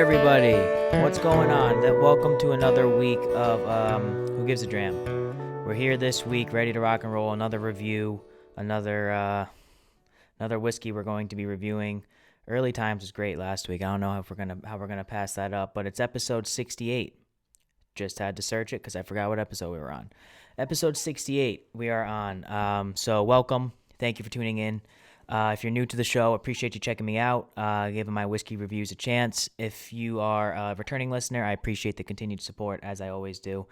everybody? What's going on? Welcome to another week of Who Gives a Dram? We're here this week, ready to rock and roll. Another review, another whiskey we're going to be reviewing. Early Times was great last week. I don't know how we're gonna pass that up, but it's episode 68. Just had to search it because I forgot what episode we were on. Episode 68 we are on. So welcome. Thank you for tuning in. If you're new to the show, appreciate you checking me out, giving my whiskey reviews a chance. If you are a returning listener, I appreciate the continued support, as I always do.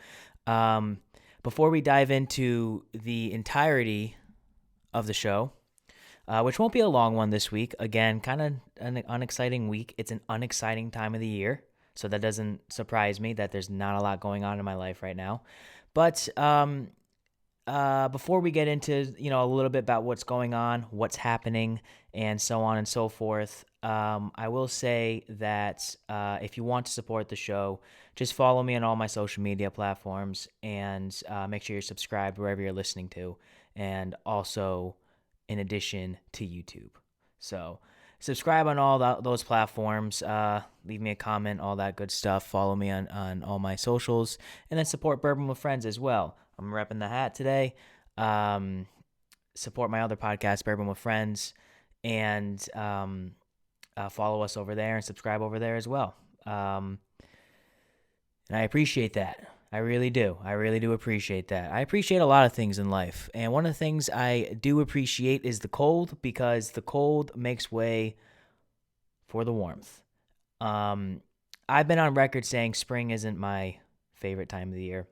Before we dive into the entirety of the show, which won't be a long one this week, again, kind of an unexciting week. It's an unexciting time of the year, so that doesn't surprise me that there's not a lot going on in my life right now. But before we get into, a little bit about what's going on, what's happening, and so on and so forth, I will say that if you want to support the show, just follow me on all my social media platforms and make sure you're subscribed wherever you're listening to, and also in addition to YouTube. So subscribe on all those platforms, leave me a comment, all that good stuff. Follow me on all my socials, and then support Bourbon with Friends as well. I'm repping the hat today. Support my other podcast, Bourbon with Friends, and follow us over there and subscribe over there as well. And I appreciate that. I really do. I really do appreciate that. I appreciate a lot of things in life, and one of the things I do appreciate is the cold, because the cold makes way for the warmth. I've been on record saying spring isn't my favorite time of the year.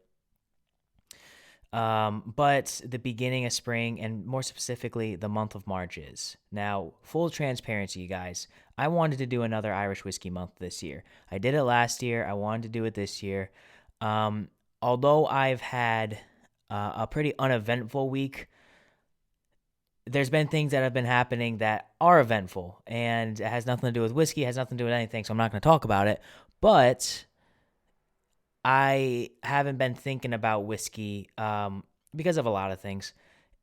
But the beginning of spring, and more specifically, the month of March is. Now, full transparency, you guys, I wanted to do another Irish whiskey month this year. I did it last year. I wanted to do it this year. Although I've had a pretty uneventful week, there's been things that have been happening that are eventful, and it has nothing to do with whiskey, it has nothing to do with anything, so I'm not going to talk about it. But I haven't been thinking about whiskey because of a lot of things,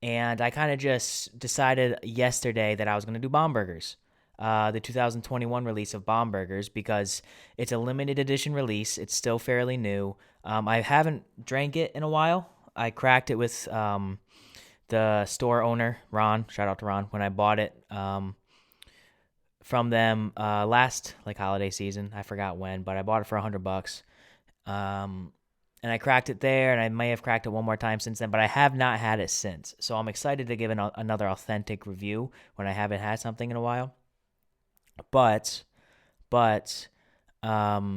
and I kind of just decided yesterday that I was going to do Bombergers, the 2021 release of Bombergers, because it's a limited edition release. It's still fairly new. I haven't drank it in a while. I cracked it with the store owner, Ron. Shout out to Ron. When I bought it from them last holiday season, I forgot when, but I bought it for $100. And I cracked it there, and I may have cracked it one more time since then, but I have not had it since. So I'm excited to give another authentic review when I haven't had something in a while. But I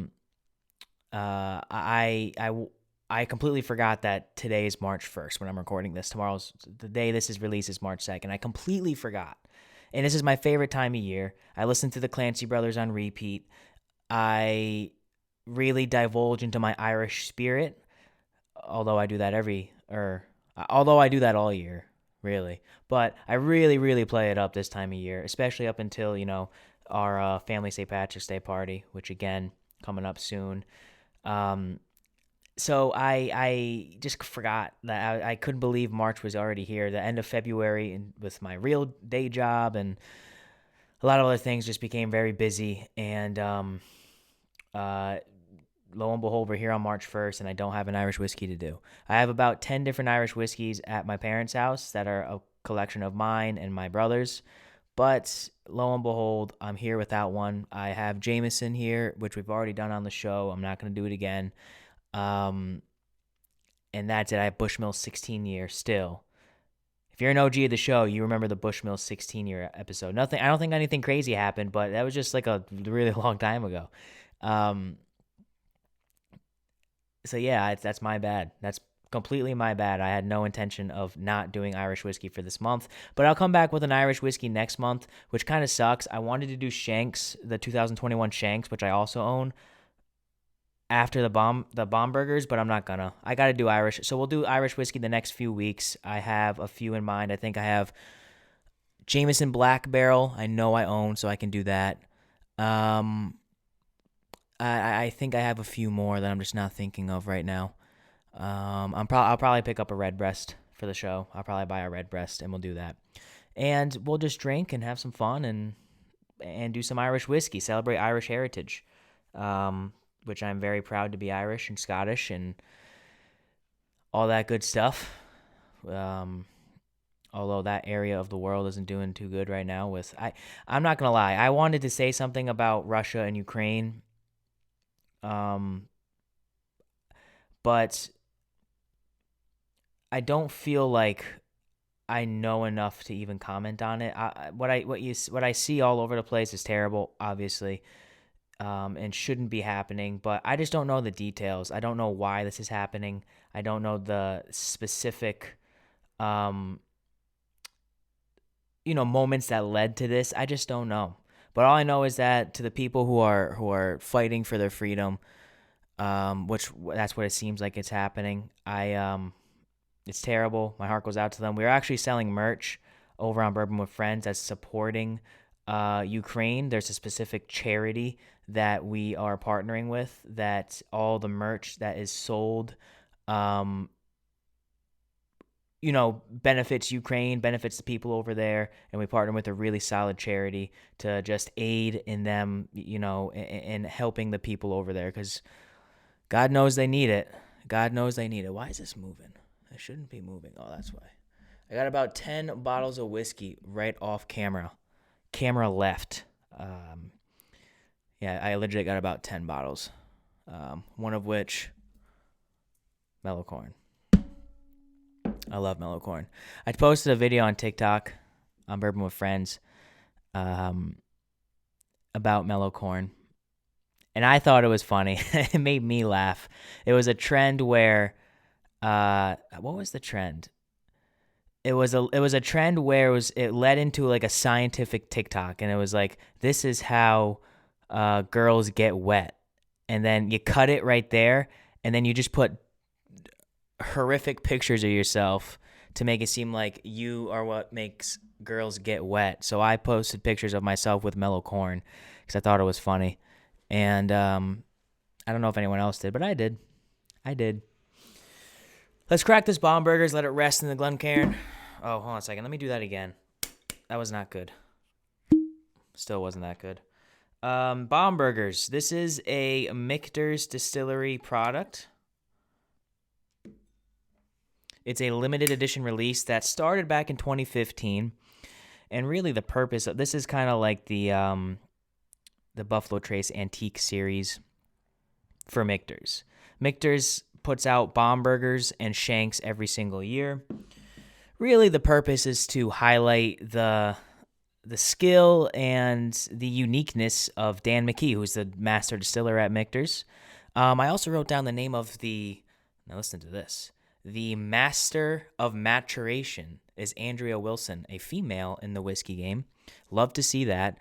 completely forgot that today is March 1st when I'm recording this. Tomorrow's the day this is released is March 2nd. I completely forgot. And this is my favorite time of year. I listen to the Clancy Brothers on repeat. I really divulge into my Irish spirit, although I do that all year, really. But I really, really play it up this time of year, especially up until, our family St. Patrick's Day party, which again, coming up soon. So I just forgot that I couldn't believe March was already here. The end of February, and with my real day job and a lot of other things, just became very busy. And lo and behold, we're here on March 1st, and I don't have an Irish whiskey to do. I have about 10 different Irish whiskeys at my parents' house that are a collection of mine and my brother's. But lo and behold, I'm here without one. I have Jameson here, which we've already done on the show. I'm not going to do it again. And that's it. I have Bushmills 16 year still. If you're an OG of the show, you remember the Bushmills 16 year episode. I don't think anything crazy happened, but that was just a really long time ago. So yeah, that's my bad. That's completely my bad. I had no intention of not doing Irish whiskey for this month, but I'll come back with an Irish whiskey next month, which kind of sucks. I wanted to do Shanks, the 2021 Shanks, which I also own, after the Bombergers, but I'm not gonna. I gotta do Irish, so we'll do Irish whiskey the next few weeks. I have a few in mind. I think I have Jameson Black Barrel. I know I own, so I can do that. I think I have a few more that I'm just not thinking of right now. I'll probably pick up a Redbreast for the show. I'll probably buy a Redbreast, and we'll do that. And we'll just drink and have some fun and do some Irish whiskey, celebrate Irish heritage. which I'm very proud to be Irish and Scottish and all that good stuff. Although that area of the world isn't doing too good right now I'm not going to lie. I wanted to say something about Russia and Ukraine. But I don't feel like I know enough to even comment on it. What I see all over the place is terrible, obviously, and shouldn't be happening. But I just don't know the details. I don't know why this is happening. I don't know the specific, moments that led to this. I just don't know. But all I know is that to the people who are fighting for their freedom, which that's what it seems like it's happening. It's terrible. My heart goes out to them. We're actually selling merch over on Bourbon with Friends that's supporting Ukraine. There's a specific charity that we are partnering with that all the merch that is sold, benefits Ukraine, benefits the people over there, and we partner with a really solid charity to just aid in them, in helping the people over there because God knows they need it. God knows they need it. Why is this moving? It shouldn't be moving. Oh, that's why. I got about 10 bottles of whiskey right off camera. Camera left. I legit got about 10 bottles. One of which, mellow corn. I love mellow corn. I posted a video on TikTok on Bourbon with Friends about mellow corn. And I thought it was funny. It made me laugh. It was a trend where, what was the trend? It was a trend where it led into like a scientific TikTok, and it was like, this is how girls get wet, and then you cut it right there, and then you just put horrific pictures of yourself to make it seem like you are what makes girls get wet. So I posted pictures of myself with mellow corn because I thought it was funny. And I don't know if anyone else did, but I did. Let's crack this Bombergers, let it rest in the Glencairn. Oh, hold on a second. Let me do that again. That was not good. Still wasn't that good. Bombergers. This is a Michter's Distillery product. It's a limited edition release that started back in 2015. And really the purpose of this is kind of like the Buffalo Trace Antique series for Michter's. Michter's puts out Bombergers and Shanks every single year. Really, the purpose is to highlight the skill and the uniqueness of Dan McKee, who's the master distiller at Michter's. I also wrote down the name of now listen to this. The master of maturation is Andrea Wilson, a female in the whiskey game. Love to see that.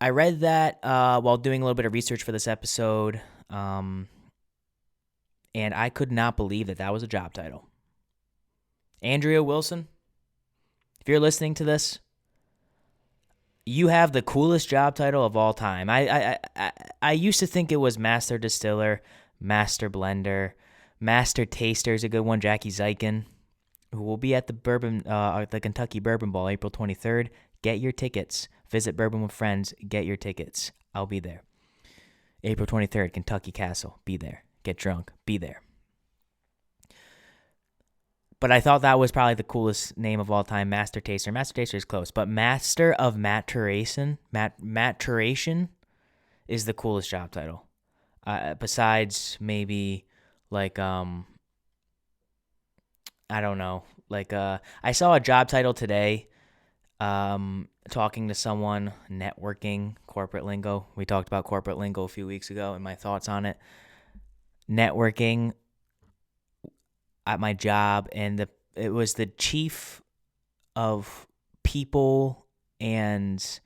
I read that while doing a little bit of research for this episode, and I could not believe that was a job title. Andrea Wilson, if you're listening to this, you have the coolest job title of all time. I used to think it was Master Distiller, Master Blender, Master Taster is a good one. Jackie Zykin, who will be at the Kentucky Bourbon Ball, April 23rd. Get your tickets. Visit Bourbon with Friends. Get your tickets. I'll be there. April 23rd, Kentucky Castle. Be there. Get drunk. Be there. But I thought that was probably the coolest name of all time, Master Taster. Master Taster is close, but Master of Maturation, Maturation is the coolest job title. Besides maybe like I don't know, like I saw a job title today. Talking to someone, networking, corporate lingo. We talked about corporate lingo a few weeks ago and my thoughts on it. Networking at my job, and it was the chief of people, and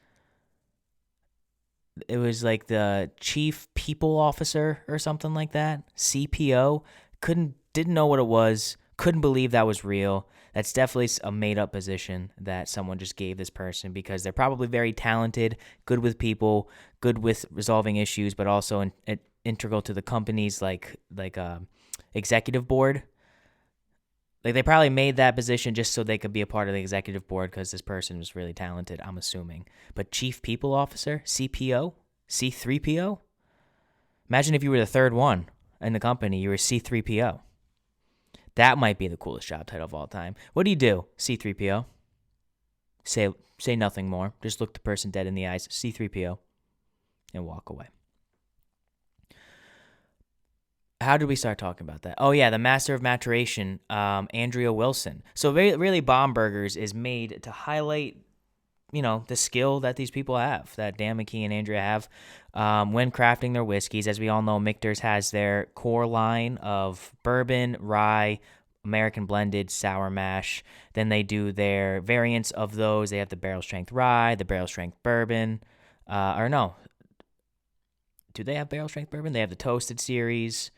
it was like the chief people officer or something like that. CPO. Didn't know what it was. Couldn't believe that was real. That's definitely a made-up position that someone just gave this person because they're probably very talented, good with people, good with resolving issues, but also integral to the company's like executive board. Like they probably made that position just so they could be a part of the executive board because this person was really talented, I'm assuming. But chief people officer, CPO, C3PO? Imagine if you were the third one in the company, you were C3PO. That might be the coolest job title of all time. What do you do, C3PO? Say nothing more. Just look the person dead in the eyes, C3PO, and walk away. How did we start talking about that? Oh, yeah, the master of maturation, Andrea Wilson. So really, Bombergers is made to highlight, the skill that these people have, that Dan McKee and Andrea have when crafting their whiskeys. As we all know, Michter's has their core line of bourbon, rye, American blended, sour mash. Then they do their variants of those. They have the barrel strength rye, the barrel strength bourbon. Do they have barrel strength bourbon? They have the toasted series.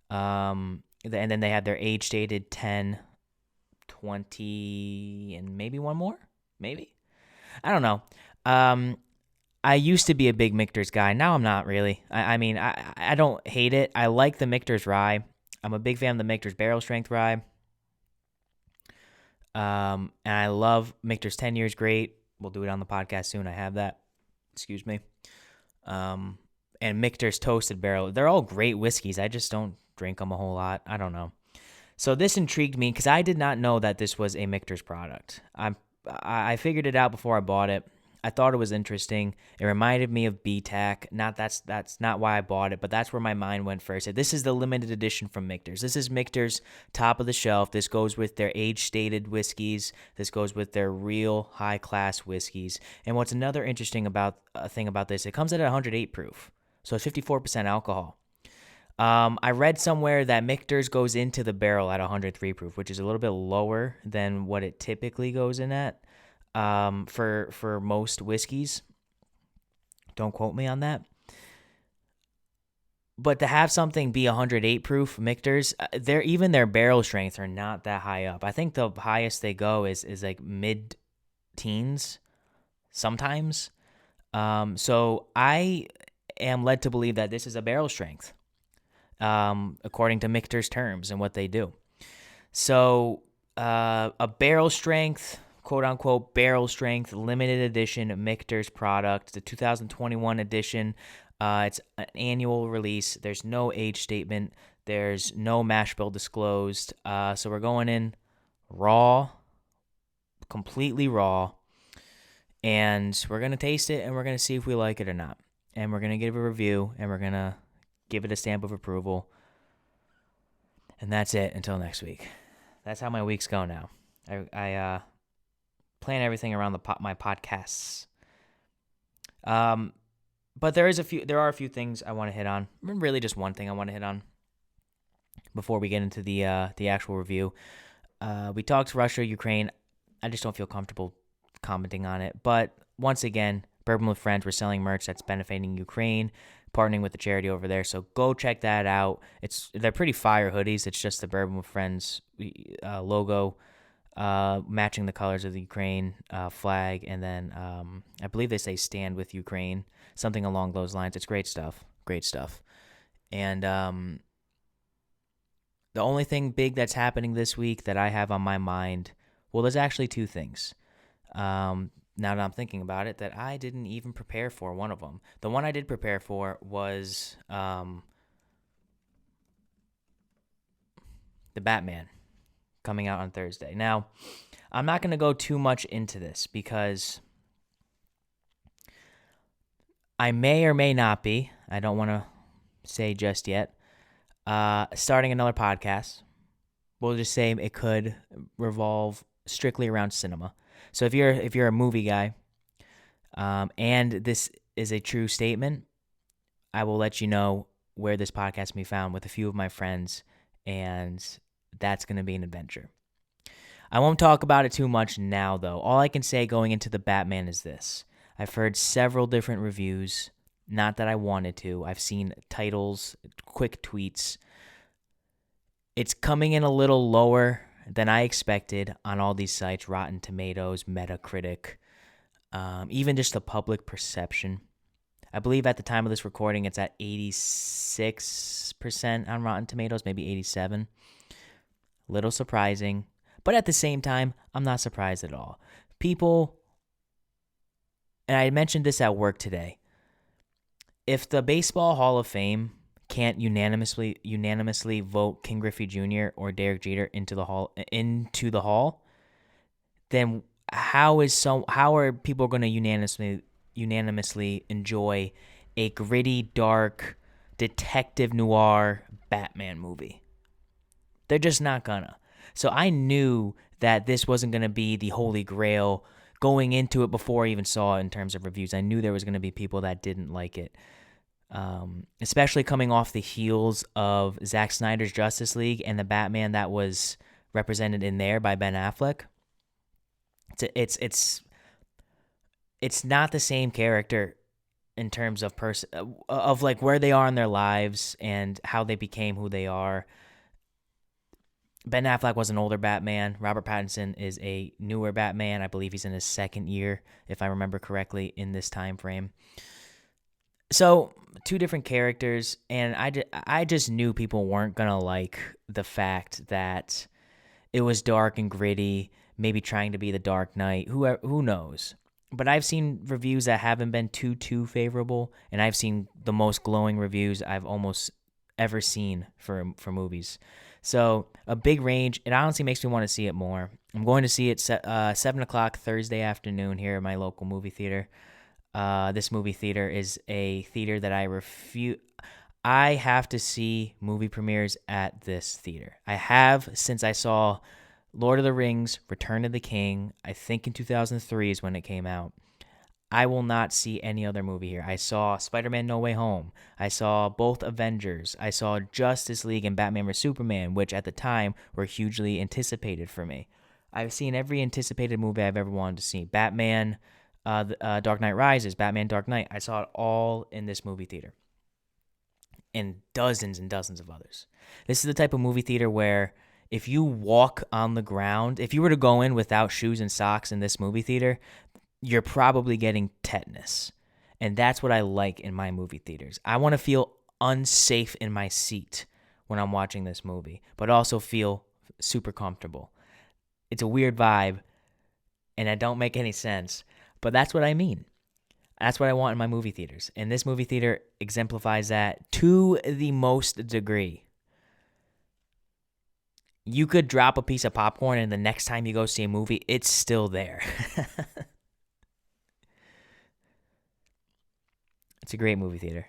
And then they have their age stated 10, 20, and maybe one more? Maybe? I don't know. I used to be a big Michter's guy. Now I'm not really. I don't hate it. I like the Michter's rye. I'm a big fan of the Michter's barrel strength rye. And I love Michter's 10 years great. We'll do it on the podcast soon. I have that. Excuse me. And Michter's toasted barrel. They're all great whiskeys. I just don't drink them a whole lot. I don't know. So this intrigued me because I did not know that this was a Michter's product. I figured it out before I bought it. I thought it was interesting. It reminded me of BTAC. That's not why I bought it, but that's where my mind went first. This is the limited edition from Michter's. This is Michter's top of the shelf. This goes with their age-stated whiskeys. This goes with their real high-class whiskeys. And what's another interesting thing about this, it comes at 108 proof, so it's 54% alcohol. I read somewhere that Michter's goes into the barrel at 103 proof, which is a little bit lower than what it typically goes in at. For most whiskeys. Don't quote me on that. But to have something be 108 proof, Michter's, even their barrel strengths are not that high up. I think the highest they go is like mid-teens sometimes. So I am led to believe that this is a barrel strength, according to Michter's terms and what they do. So a barrel strength, quote-unquote barrel strength, limited edition Michter's product, the 2021 edition. It's an annual release. There's no age statement. There's no mash bill disclosed. So we're going in raw, completely raw, and we're going to taste it, and we're going to see if we like it or not. And we're going to give a review, and we're going to give it a stamp of approval. And that's it until next week. That's how my weeks go now. I plan everything around my podcasts. But there are a few things I want to hit on. Really just one thing I want to hit on before we get into the actual review. We talked Russia, Ukraine. I just don't feel comfortable commenting on it. But once again, Bourbon with Friends, we're selling merch that's benefiting Ukraine, partnering with the charity over there. So go check that out. They're pretty fire hoodies. It's just the Bourbon with Friends logo, matching the colors of the Ukraine flag, and then I believe they say "Stand with Ukraine," something along those lines. It's great stuff. And the only thing big that's happening this week that I have on my mind, well, there's actually two things. Now that I'm thinking about it, that I didn't even prepare for one of them. The one I did prepare for was the Batman coming out on Thursday. Now, I'm not going to go too much into this because I may or may not be, I don't want to say just yet, starting another podcast. We'll just say it could revolve strictly around cinema. So if you're a movie guy, and this is a true statement, I will let you know where this podcast can be found with a few of my friends, and that's going to be an adventure. I won't talk about it too much now, though. All I can say going into the Batman is this. I've heard several different reviews, not that I wanted to. I've seen titles, quick tweets. It's coming in a little lower than I expected on all these sites, Rotten Tomatoes, Metacritic, even just the public perception. I believe at the time of this recording, it's at 86% on Rotten Tomatoes, maybe 87%. Little surprising, but at the same time, I'm not surprised at all. People, and I mentioned this at work today, if the Baseball Hall of Fame can't unanimously vote King Griffey Jr. or Derek Jeter into the hall, then how are people going to unanimously enjoy a gritty, dark, detective noir Batman movie? They're just not gonna. So I knew that this wasn't gonna be the holy grail going into it before I even saw it in terms of reviews. I knew there was gonna be people that didn't like it. Especially coming off the heels of Zack Snyder's Justice League and the Batman that was represented in there by Ben Affleck. It's not the same character in terms of of like where they are in their lives and how they became who they are. Ben Affleck was an older Batman. Robert Pattinson is a newer Batman. I believe he's in his second year, if I remember correctly, in this time frame. So, two different characters, and I just knew people weren't going to like the fact that it was dark and gritty, maybe trying to be the Dark Knight. Who knows? But I've seen reviews that haven't been too favorable, and I've seen the most glowing reviews I've almost ever seen for movies. So a big range. It honestly makes me want to see it more. I'm going to see it 7 o'clock Thursday afternoon here at my local movie theater. This movie theater is a theater that I refuse. I have to see movie premieres at this theater. I have since I saw Lord of the Rings, Return of the King. I think in 2003 is when it came out. I will not see any other movie here. I saw Spider-Man No Way Home. I saw both Avengers. I saw Justice League and Batman vs. Superman, which at the time were hugely anticipated for me. I've seen every anticipated movie I've ever wanted to see. Batman, Dark Knight Rises, Batman Dark Knight. I saw it all in this movie theater. And dozens of others. This is the type of movie theater where if you walk on the ground, if you were to go in without shoes and socks in this movie theater, you're probably getting tetanus. And that's what I like in my movie theaters. I want to feel unsafe in my seat when I'm watching this movie, but also feel super comfortable. It's a weird vibe, and it don't make any sense, but that's what I mean. That's what I want in my movie theaters. And this movie theater exemplifies that to the most degree. You could drop a piece of popcorn, and the next time you go see a movie, it's still there. It's a great movie theater.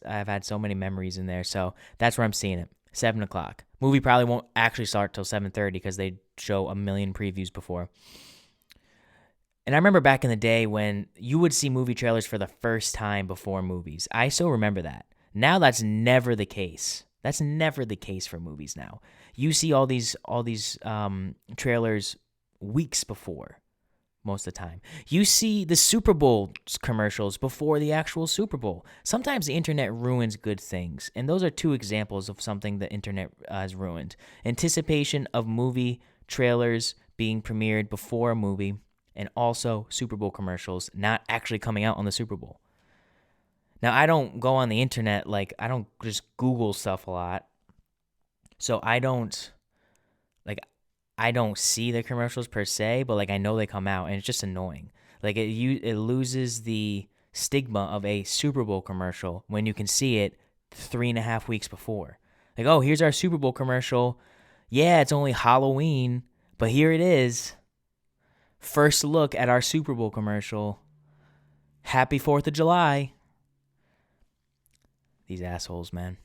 I've had so many memories in there, so that's where I'm seeing it. 7 o'clock. Movie probably won't actually start till 7:30 because they show a million previews before. And I remember back in the day when you would see movie trailers for the first time before movies. I still remember that. Now that's never the case. That's never the case for movies now. You see all these trailers weeks before. Most of the time. You see the Super Bowl commercials before the actual Super Bowl. Sometimes the internet ruins good things, and those are two examples of something the internet has ruined. Anticipation of movie trailers being premiered before a movie, and also Super Bowl commercials not actually coming out on the Super Bowl. Now, I don't go on the internet, I don't just Google stuff a lot, so I don't see the commercials per se, but I know they come out, and it's just annoying. It loses the stigma of a Super Bowl commercial when you can see it 3.5 weeks before. Oh, here's our Super Bowl commercial. Yeah, it's only Halloween, but here it is. First look at our Super Bowl commercial. Happy 4th of July. These assholes, man.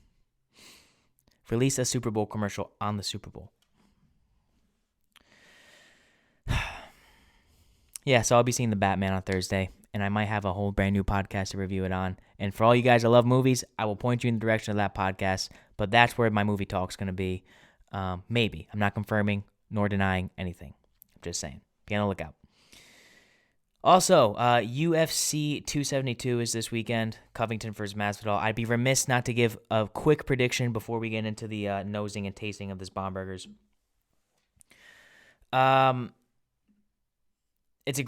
Release a Super Bowl commercial on the Super Bowl. Yeah, so I'll be seeing The Batman on Thursday, and I might have a whole brand new podcast to review it on. And for all you guys that love movies, I will point you in the direction of that podcast, but that's where my movie talk's going to be. Maybe. I'm not confirming nor denying anything. I'm just saying. Be on the lookout. Also, UFC 272 is this weekend. Covington versus Masbiddle. I'd be remiss not to give a quick prediction before we get into the nosing and tasting of this Bombergers. It's a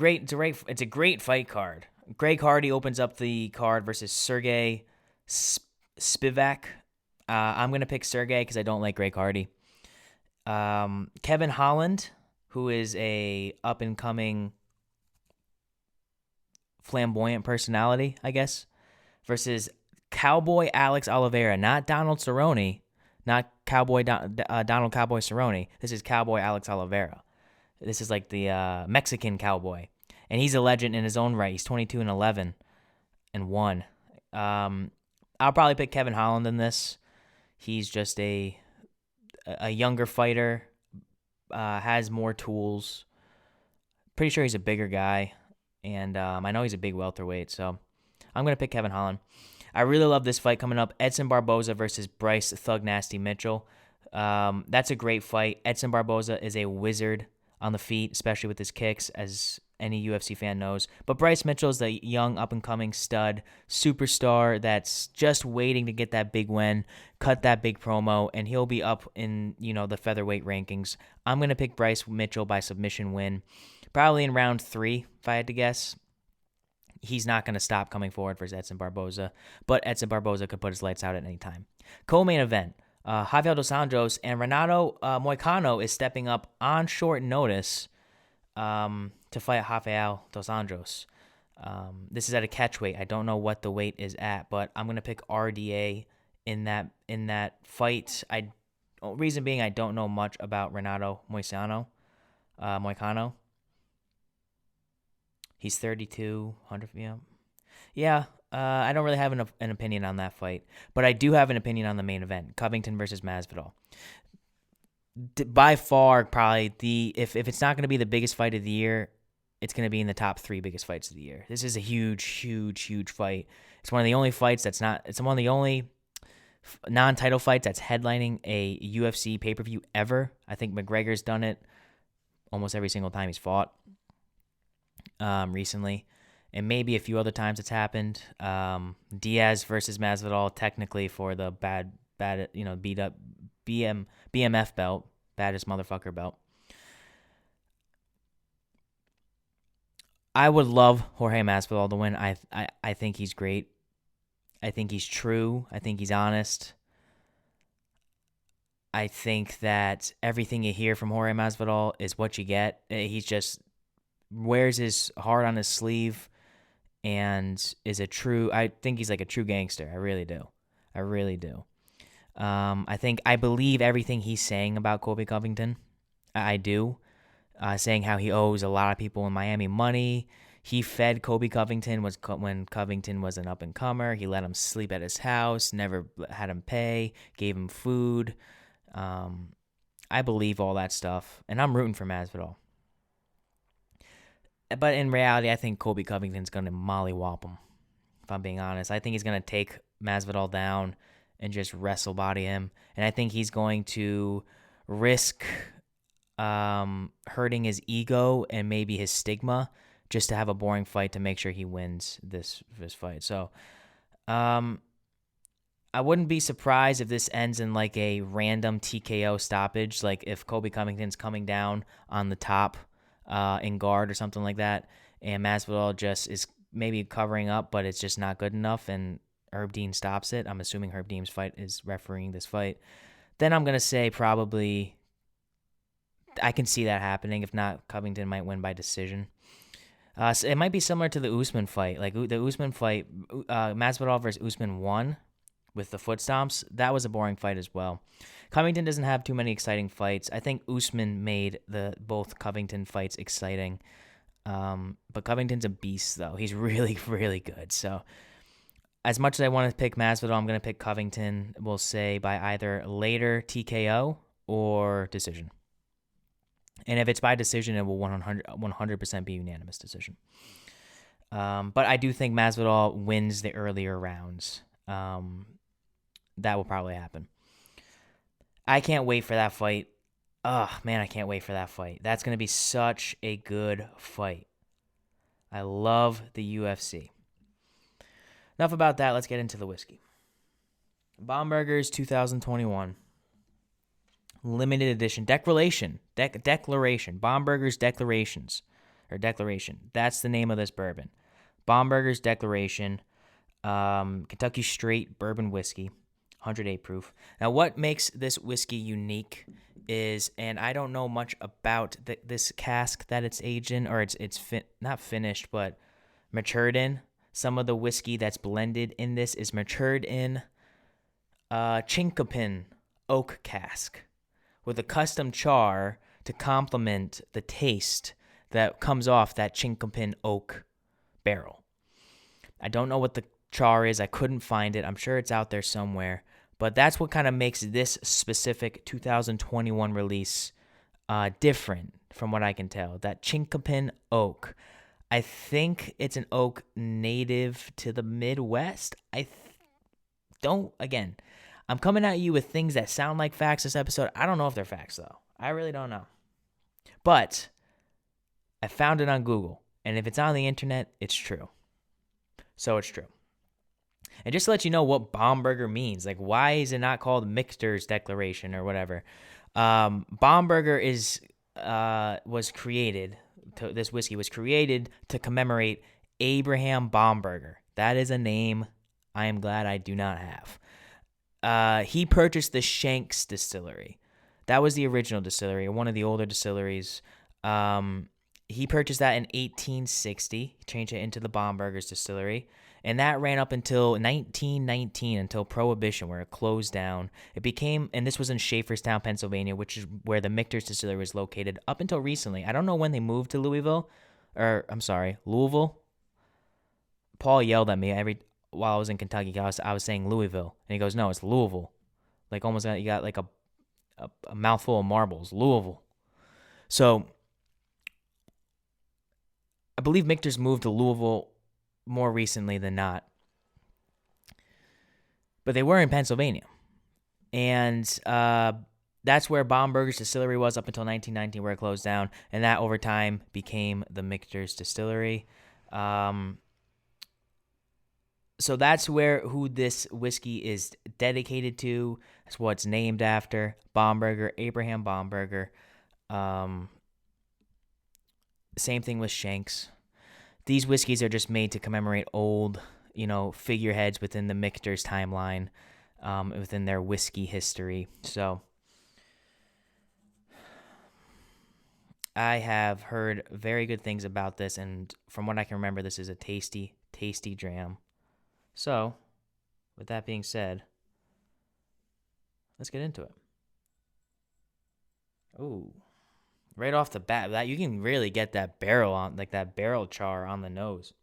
great fight card. Greg Hardy opens up the card versus Sergey Spivak. I'm gonna pick Sergey because I don't like Greg Hardy. Kevin Holland, who is a up and coming flamboyant personality, I guess, versus Cowboy Alex Oliveira, not Donald Cerrone, not Donald Cowboy Cerrone. This is Cowboy Alex Oliveira. This is like the Mexican cowboy, and he's a legend in his own right. He's 22-11 and 1. I'll probably pick Kevin Holland in this. He's just a younger fighter, has more tools. Pretty sure he's a bigger guy, and I know he's a big welterweight, so I'm going to pick Kevin Holland. I really love this fight coming up. Edson Barboza versus Bryce Thug Nasty Mitchell. That's a great fight. Edson Barboza is a wizard on the feet, especially with his kicks, as any UFC fan knows. But Bryce Mitchell is the young, up-and-coming stud superstar that's just waiting to get that big win, cut that big promo, and he'll be up in, the featherweight rankings. I'm going to pick Bryce Mitchell by submission win, probably in round 3, if I had to guess. He's not going to stop coming forward versus Edson Barboza, but Edson Barboza could put his lights out at any time. Co-main event, Javier Dos Anjos and Renato Moicano is stepping up on short notice to fight Rafael Dos Anjos. This is at a catchweight. I don't know what the weight is at, but I'm gonna pick RDA in that fight. Reason being, I don't know much about Renato Moicano. He's 32, 100. Yeah. I don't really have an opinion on that fight, but I do have an opinion on the main event: Covington versus Masbiddle. By far, probably if it's not going to be the biggest fight of the year, it's going to be in the top 3 biggest fights of the year. This is a huge, huge, huge fight. It's one of the only fights it's one of the only non-title fights that's headlining a UFC pay-per-view ever. I think McGregor's done it almost every single time he's fought recently, and maybe a few other times it's happened. Diaz versus Masvidal, technically for the bad, beat up BMF belt, baddest motherfucker belt. I would love Jorge Masvidal to win. I think he's great. I think he's true. I think he's honest. I think that everything you hear from Jorge Masvidal is what you get. He's just wears his heart on his sleeve and is I think he's like a true gangster. I really do. I believe everything he's saying about Colby Covington. I do. Saying how he owes a lot of people in Miami money. He fed Colby Covington when Covington was an up-and-comer. He let him sleep at his house, never had him pay, gave him food. I believe all that stuff, and I'm rooting for Masvidal. But in reality, I think Colby Covington's going to mollywop him, if I'm being honest. I think he's going to take Masvidal down and just wrestle body him. And I think he's going to risk hurting his ego and maybe his stigma just to have a boring fight to make sure he wins this fight. So I wouldn't be surprised if this ends in like a random TKO stoppage, like if Colby Covington's coming down on the top in guard or something like that, and Masvidal just is maybe covering up, but it's just not good enough, and Herb Dean stops it. I'm assuming Herb Dean's fight is refereeing this fight. Then I'm going to say probably I can see that happening. If not, Covington might win by decision. So it might be similar to the Usman fight. Like the Usman fight, Masvidal versus Usman won with the foot stomps. That was a boring fight as well. Covington doesn't have too many exciting fights. I think Usman made both Covington fights exciting. But Covington's a beast, though. He's really, really good. So as much as I want to pick Masvidal, I'm going to pick Covington, we'll say, by either later TKO or decision. And if it's by decision, it will 100% be unanimous decision. But I do think Masvidal wins the earlier rounds. That will probably happen. I can't wait for that fight. Oh, man, I can't wait for that fight. That's going to be such a good fight. I love the UFC. Enough about that. Let's get into the whiskey. Bomberger's 2021. Limited edition. Declaration. Bomberger's Declarations. Or Declaration. That's the name of this bourbon. Bomberger's Declaration. Kentucky Straight Bourbon Whiskey. 108 proof. Now, what makes this whiskey unique is, and I don't know much about this cask that it's aged in, or it's not finished, but matured in. Some of the whiskey that's blended in this is matured in chinkapin oak cask with a custom char to complement the taste that comes off that chinkapin oak barrel. I don't know what the char is. I couldn't find it. I'm sure it's out there somewhere. But that's what kind of makes this specific 2021 release different from what I can tell. That chinkapin oak. I think it's an oak native to the Midwest. Again, I'm coming at you with things that sound like facts this episode. I don't know if they're facts, though. I really don't know. But I found it on Google. And if it's on the internet, it's true. So it's true. And just to let you know what Bomberger means, like why is it not called Michter's Declaration or whatever? Bomberger was created. This whiskey was created to commemorate Abraham Bomberger. That is a name I am glad I do not have. He purchased the Shanks distillery. That was the original distillery, or one of the older distilleries. He purchased that in 1860. He changed it into the Bomberger's distillery. And that ran up until 1919, until Prohibition, where it closed down. It became, and this was in Schaefferstown, Pennsylvania, which is where the Michter's distillery was located up until recently. I don't know when they moved to Louisville. Paul yelled at me while I was in Kentucky. I was saying Louisville, and he goes, "No, it's Louisville." Like almost, you got like a mouthful of marbles, Louisville. So I believe Michter's moved to Louisville more recently than not. But they were in Pennsylvania. And that's where Bomberger's distillery was up until 1919, where it closed down. And that over time became the Michter's distillery. So that's who this whiskey is dedicated to. That's what it's named after. Bomberger, Abraham Bomberger. Same thing with Shanks. These whiskeys are just made to commemorate old, figureheads within the Michter's timeline, within their whiskey history. So I have heard very good things about this, and from what I can remember, this is a tasty, tasty dram. So, with that being said, let's get into it. Ooh. Right off the bat, that you can really get that barrel char on the nose.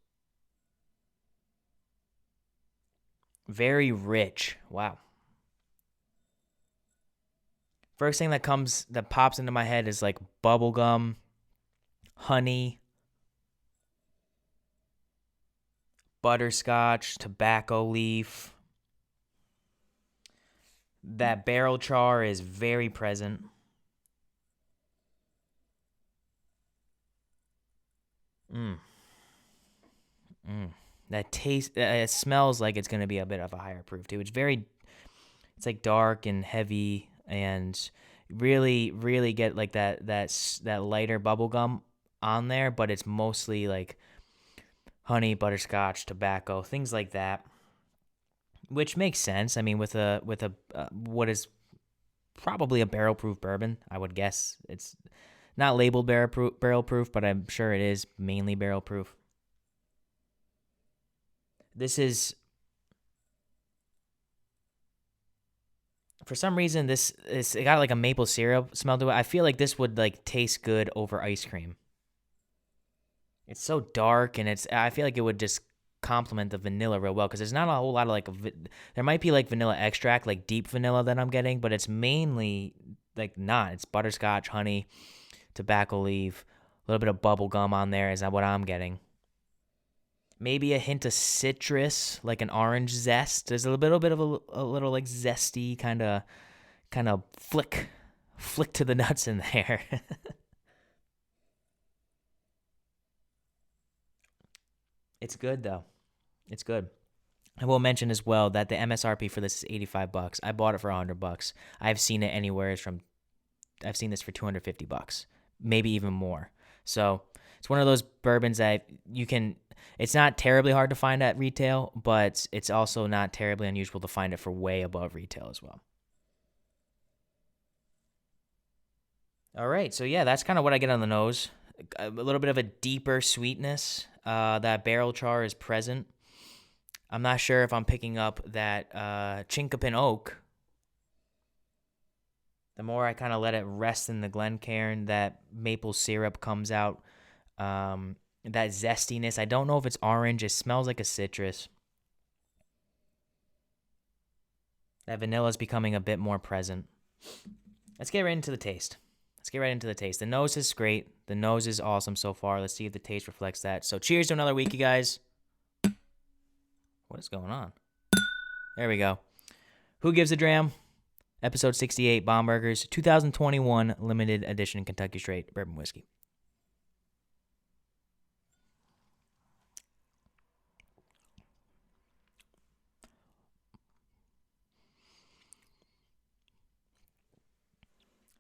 Very rich. Wow. First thing that pops into my head is like bubblegum, honey, butterscotch, tobacco leaf. That barrel char is very present. That taste, it smells like it's going to be a bit of a higher proof too. It's like dark and heavy, and really, really get like that lighter bubble gum on there, but it's mostly like honey, butterscotch, tobacco, things like that, which makes sense. I mean, with a what is probably a barrel proof bourbon, I would guess. It's not labeled barrel proof, but I'm sure it is mainly barrel proof. This is, for some reason, it got like a maple syrup smell to it. I feel like this would like taste good over ice cream. It's so dark, and I feel like it would just complement the vanilla real well, because there's not a whole lot of there might be like vanilla extract, like deep vanilla that I'm getting, but it's mainly like not. It's butterscotch, honey, tobacco leaf, a little bit of bubble gum on there is what I'm getting. Maybe a hint of citrus, like an orange zest. There's a little bit of a little like zesty kind of flick to the nuts in there. It's good though. It's good. I will mention as well that the MSRP for this is $85. I bought it for $100. I've seen it I've seen this for $250, maybe even more. So it's one of those bourbons that it's not terribly hard to find at retail, but it's also not terribly unusual to find it for way above retail as well. All right, so yeah, that's kind of what I get on the nose. A little bit of a deeper sweetness. That barrel char is present. I'm not sure if I'm picking up that Chinkapin oak. The more I kind of let it rest in the Glencairn, that maple syrup comes out. That zestiness. I don't know if it's orange. It smells like a citrus. That vanilla is becoming a bit more present. Let's get right into the taste. The nose is great. The nose is awesome so far. Let's see if the taste reflects that. So cheers to another week, you guys. What is going on? There we go. Who Gives a Dram? Episode 68, Bomberger's 2021 limited edition Kentucky Straight Bourbon Whiskey.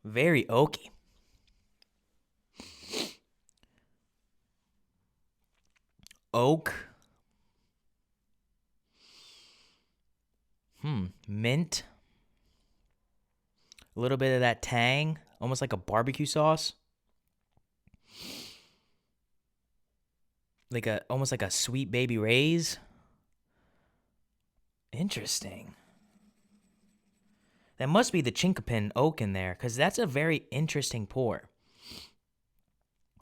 Very oaky. Oak. Mint. A little bit of that tang, almost like a barbecue sauce. Almost like a Sweet Baby Ray's. Interesting. That must be the Chinkapin oak in there, because that's a very interesting pour.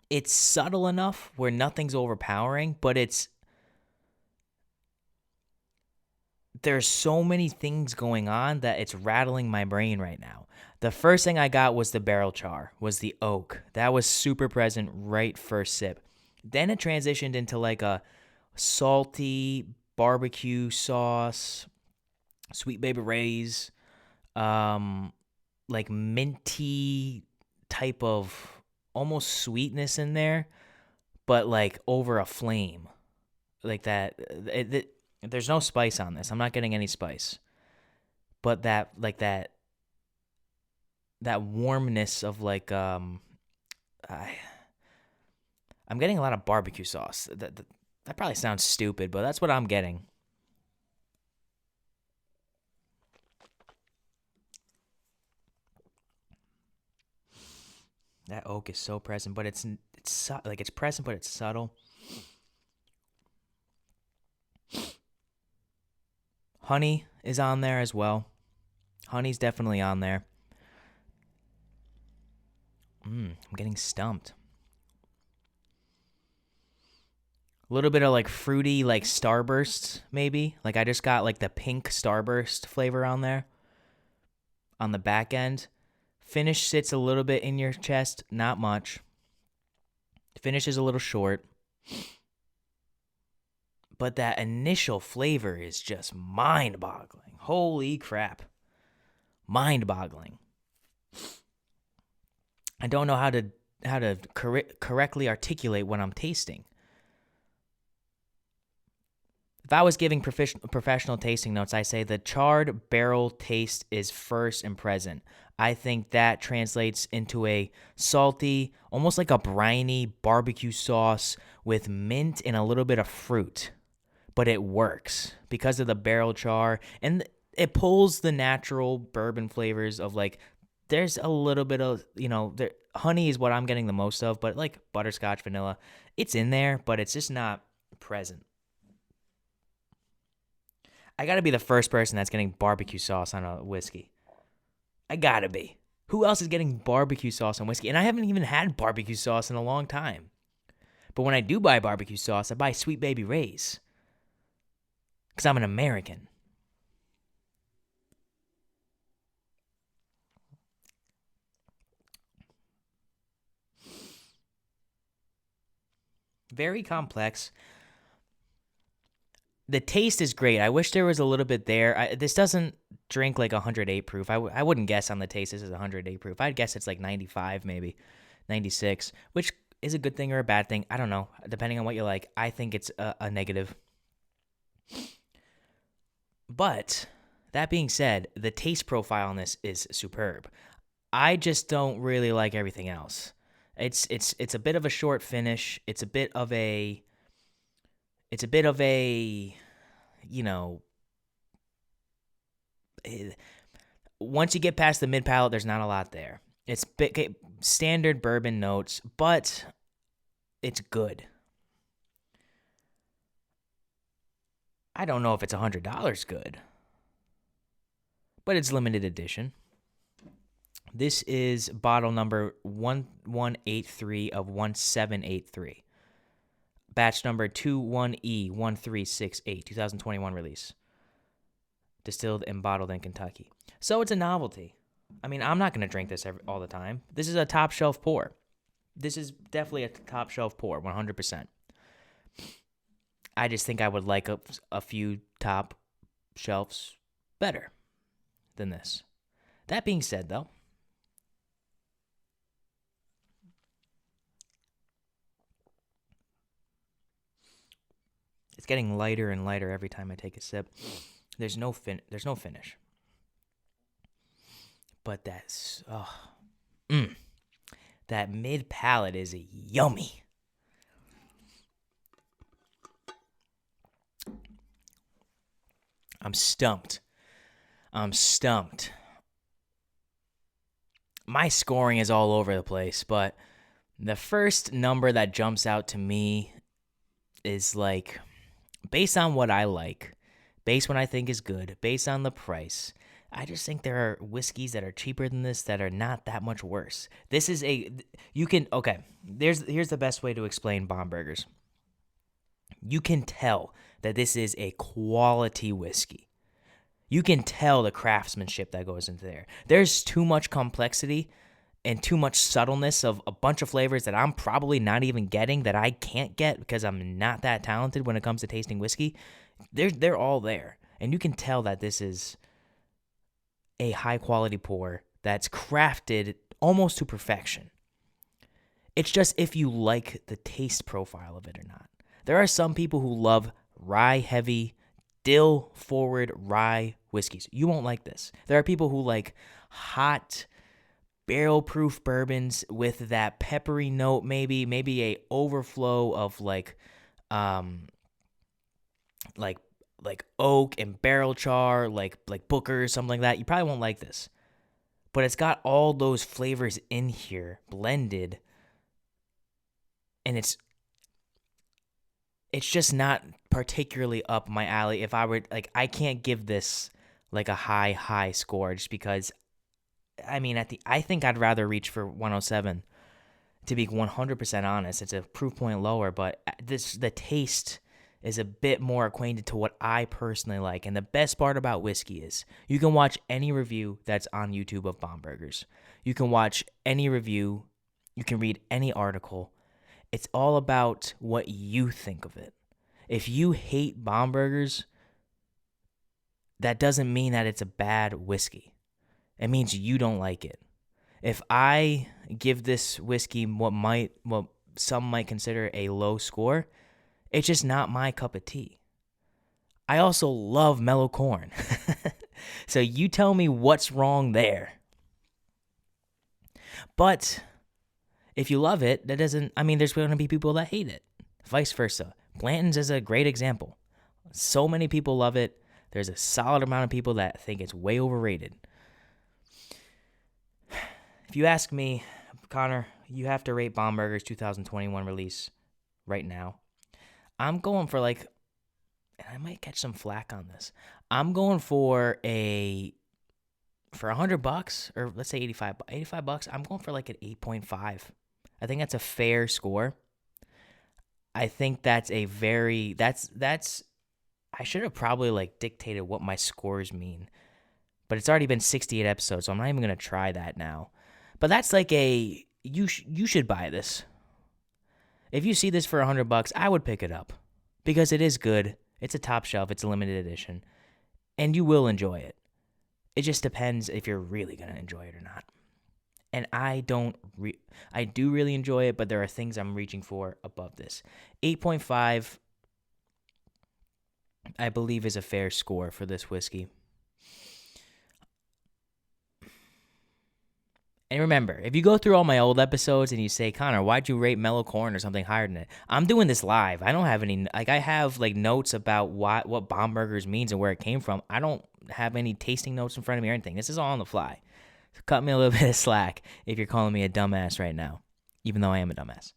It's subtle enough where nothing's overpowering, but there's so many things going on that it's rattling my brain right now. The first thing I got was the barrel char, was the oak. That was super present right first sip. Then it transitioned into like a salty barbecue sauce, Sweet Baby Ray's, like minty type of almost sweetness in there, but like over a flame. Like that. There's no spice on this. I'm not getting any spice. But that warmness of like I'm getting a lot of barbecue sauce. That probably sounds stupid, but that's what I'm getting. That oak is so present, but it's present, but it's subtle. Honey is on there as well. Honey's definitely on there. I'm getting stumped. A little bit of like fruity, like Starburst, maybe. Like I just got like the pink Starburst flavor on there. On the back end. Finish sits a little bit in your chest, not much. Finish is a little short. But that initial flavor is just mind-boggling. Holy crap. Mind-boggling. I don't know how to correctly articulate what I'm tasting. If I was giving professional tasting notes, I say the charred barrel taste is first and present. I think that translates into a salty, almost like a briny barbecue sauce with mint and a little bit of fruit. But it works because of the barrel char, and it pulls the natural bourbon flavors of like, there's a little bit of, honey is what I'm getting the most of, but like butterscotch, vanilla, it's in there, but it's just not present. I gotta be the first person that's getting barbecue sauce on a whiskey. I gotta be. Who else is getting barbecue sauce on whiskey? And I haven't even had barbecue sauce in a long time. But when I do buy barbecue sauce, I buy Sweet Baby Ray's. Because I'm an American. Very complex. The taste is great. I wish there was a little bit there. This doesn't drink like 108 proof. I wouldn't guess on the taste this is 108 proof. I'd guess it's like 95 maybe, 96, which is a good thing or a bad thing. I don't know, depending on what you like. I think it's a negative. But that being said, the taste profile on this is superb. I just don't really like everything else. It's a bit of a short finish. It's a bit of a once you get past the mid palate, there's not a lot there. It's standard bourbon notes, but it's good. I don't know if it's $100 good, but it's limited edition. This is bottle number 1183 of 1783. Batch number 21E1368, 2021 release. Distilled and bottled in Kentucky. So it's a novelty. I mean, I'm not going to drink this all the time. This is a top shelf pour. This is definitely a top shelf pour, 100%. I just think I would like a few top shelves better than this. That being said, though, it's getting lighter and lighter every time I take a sip. There's no finish. But that mid palate is yummy. I'm stumped. My scoring is all over the place, but the first number that jumps out to me is like, based on what I like, based on what I think is good, based on the price, I just think there are whiskeys that are cheaper than this that are not that much worse. This is here's the best way to explain Bombergers. You can tell that this is a quality whiskey. You can tell the craftsmanship that goes into there. There's too much complexity and too much subtleness of a bunch of flavors that I'm probably not even getting, that I can't get because I'm not that talented when it comes to tasting whiskey. They're all there. And you can tell that this is a high quality pour that's crafted almost to perfection. It's just if you like the taste profile of it or not. There are some people who love rye heavy, dill forward rye whiskeys. You won't like this. There are people who like hot barrel proof bourbons with that peppery note, maybe a overflow of like oak and barrel char, like Booker or something like that. You probably won't like this. But it's got all those flavors in here blended, and it's just not particularly up my alley. If I were I can't give this like a high score just because, I mean, I think I'd rather reach for 107. To be 100% honest, it's a proof point lower, but the taste is a bit more acquainted to what I personally like. And the best part about whiskey is you can watch any review that's on YouTube of Bombergers. You can watch any review. You can read any article. It's all about what you think of it. If you hate Bombergers, that doesn't mean that it's a bad whiskey. It means you don't like it. If I give this whiskey what some might consider a low score, it's just not my cup of tea. I also love mellow corn. So you tell me what's wrong there. But if you love it, there's going to be people that hate it. Vice versa. Blanton's is a great example. So many people love it. There's a solid amount of people that think it's way overrated. If you ask me, Connor, you have to rate Bomberger's 2021 release right now. I'm going for and I might catch some flack on this. I'm going for $100, or let's say $85. I'm going for like an 8.5. I think that's a fair score. I think that's I should have probably dictated what my scores mean, but it's already been 68 episodes, so I'm not even going to try that now. But that's you should buy this. If you see this for $100, I would pick it up because it is good. It's a top shelf. It's a limited edition, and you will enjoy it. It just depends if you're really going to enjoy it or not. And I do really enjoy it, but there are things I'm reaching for above this. 8.5, I believe, is a fair score for this whiskey. And remember, if you go through all my old episodes and you say, Connor, why'd you rate mellow corn or something higher than it? I'm doing this live. I don't have any, I have notes about what Bombergers means and where it came from. I don't have any tasting notes in front of me or anything. This is all on the fly. So cut me a little bit of slack if you're calling me a dumbass right now, even though I am a dumbass.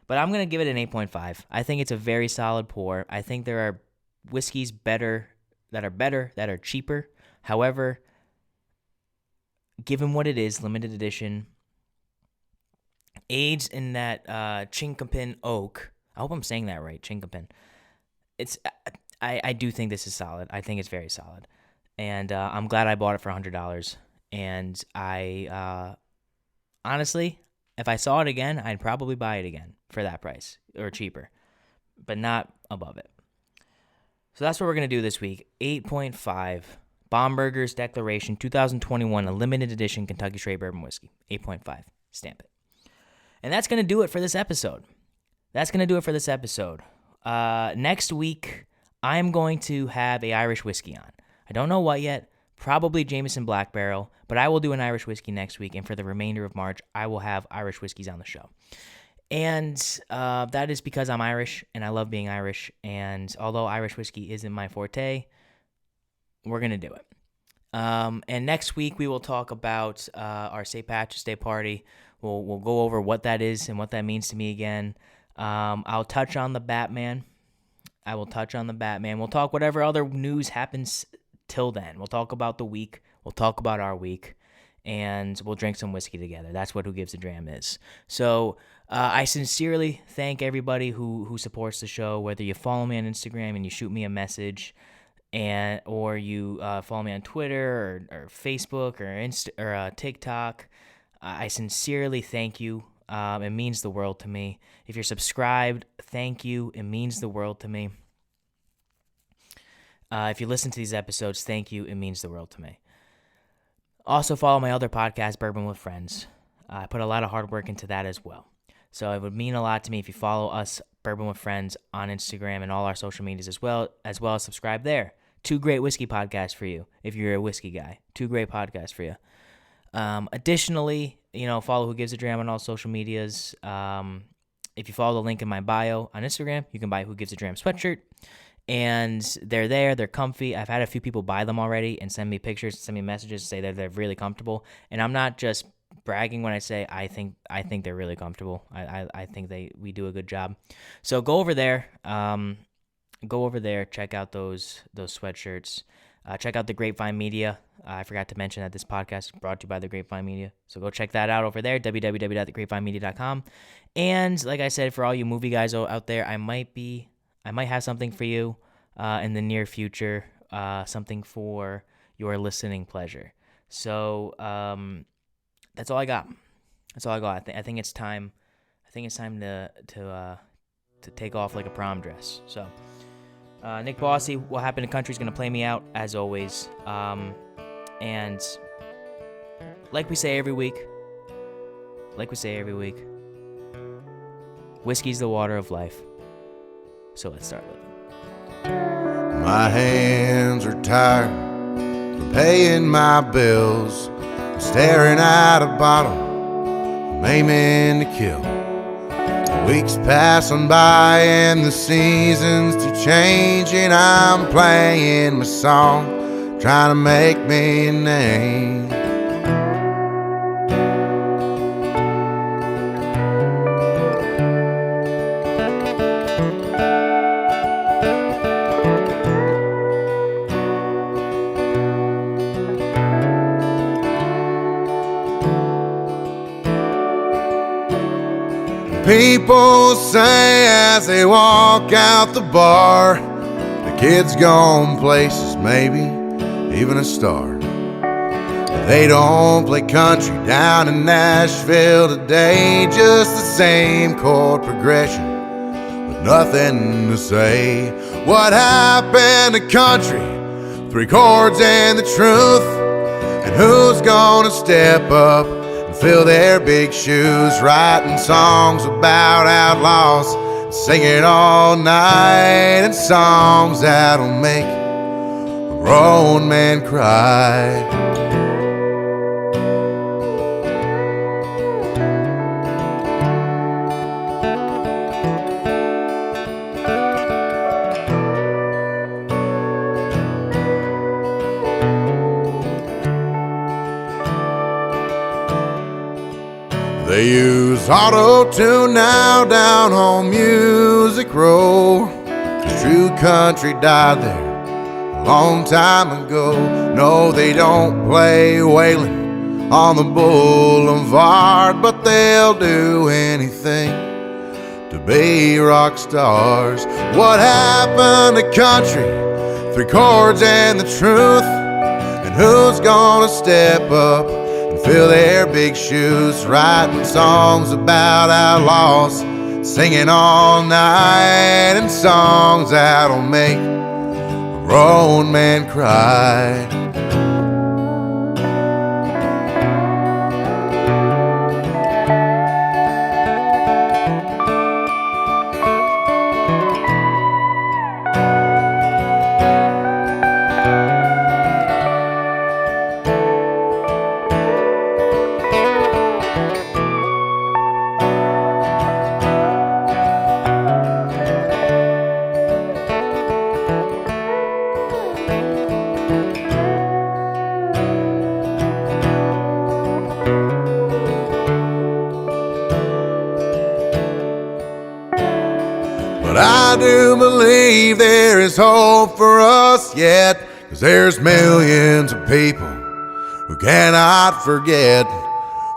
But I'm going to give it an 8.5. I think it's a very solid pour. I think there are whiskeys that are cheaper. However, given what it is, limited edition, aged in that Chinkapin oak. I hope I'm saying that right, Chinkapin. I do think this is solid. I think it's very solid. And I'm glad I bought it for $100. And I, honestly, if I saw it again, I'd probably buy it again for that price or cheaper, but not above it. So that's what we're going to do this week. 8.5, Bomberger's Declaration 2021, a limited edition Kentucky Straight Bourbon Whiskey. 8.5, stamp it. And that's going to do it for this episode. Next week, I'm going to have a Irish whiskey on. I don't know what yet. Probably Jameson Black Barrel, but I will do an Irish whiskey next week, and for the remainder of March, I will have Irish whiskeys on the show. And that is because I'm Irish, and I love being Irish, and although Irish whiskey isn't my forte, we're going to do it. And next week, we will talk about our St. Patrick's Day party. We'll go over what that is and what that means to me again. I'll touch on the Batman. We'll talk whatever other news happens till then. We'll talk about the week. We'll talk about our week. And we'll drink some whiskey together. That's what Who Gives a Dram is. So I sincerely thank everybody who supports the show, whether you follow me on Instagram and you shoot me a message, or you follow me on Twitter or Facebook or TikTok. I sincerely thank you. It means the world to me. If you're subscribed, thank you. It means the world to me. If you listen to these episodes, thank you. It means the world to me. Also, follow my other podcast, Bourbon with Friends. I put a lot of hard work into that as well. So it would mean a lot to me if you follow us, Bourbon with Friends, on Instagram and all our social medias as well as subscribe there. 2 great whiskey podcasts for you if you're a whiskey guy. 2 great podcasts for you. Additionally, follow Who Gives a Dram on all social medias. If you follow the link in my bio on Instagram, you can buy Who Gives a Dram sweatshirt. And they're there. They're comfy. I've had a few people buy them already and send me pictures, send me messages, say that they're really comfortable. And I'm not just bragging when I say I think they're really comfortable. I think we do a good job. So go over there. Check out those sweatshirts. Check out the Grapevine Media. I forgot to mention that this podcast is brought to you by the Grapevine Media. So go check that out over there, www.thegrapevinemedia.com. And like I said, for all you movie guys out there, I might have something for you in the near future, something for your listening pleasure. So that's all I got. I think it's time. To take off like a prom dress. So Nick Bossy, What Happened to Country, is going to play me out as always. And like we say every week, whiskey's the water of life. So let's start living. My hands are tired from paying my bills, staring at a bottle, I'm aiming to kill. The weeks passing by and the seasons keep changing. I'm playing my song, trying to make me a name. People say as they walk out the bar, the kid's gone places, maybe even a star. They don't play country down in Nashville today, just the same chord progression with nothing to say. What happened to country? 3 chords and the truth. And who's gonna step up and fill their big shoes, writing songs about outlaws, singing all night, and songs that'll make a grown man cry. They use auto-tune now down on Music Row. True country died there a long time ago. No, they don't play Waylon on the boulevard, but they'll do anything to be rock stars. What happened to country? 3 chords and the truth. And who's gonna step up and fill their big shoes, writing songs about outlaws, singing all night, and songs that'll make a grown man cry. But I do believe there is hope for us yet, 'cause there's millions of people who cannot forget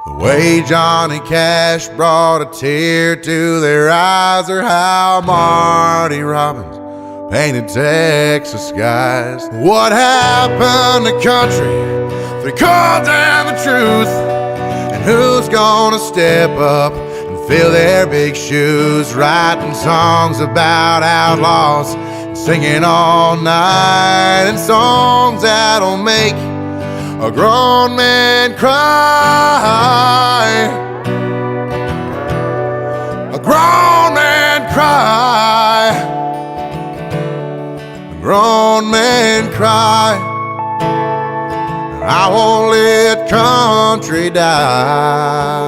the way Johnny Cash brought a tear to their eyes, or how Marty Robbins painted Texas skies. What happened to country? 3 chords and the truth. And who's gonna step up and fill their big shoes, writing songs about outlaws, singing all night, and songs that'll make a grown man cry. A grown man cry. A grown man cry. I won't let country die.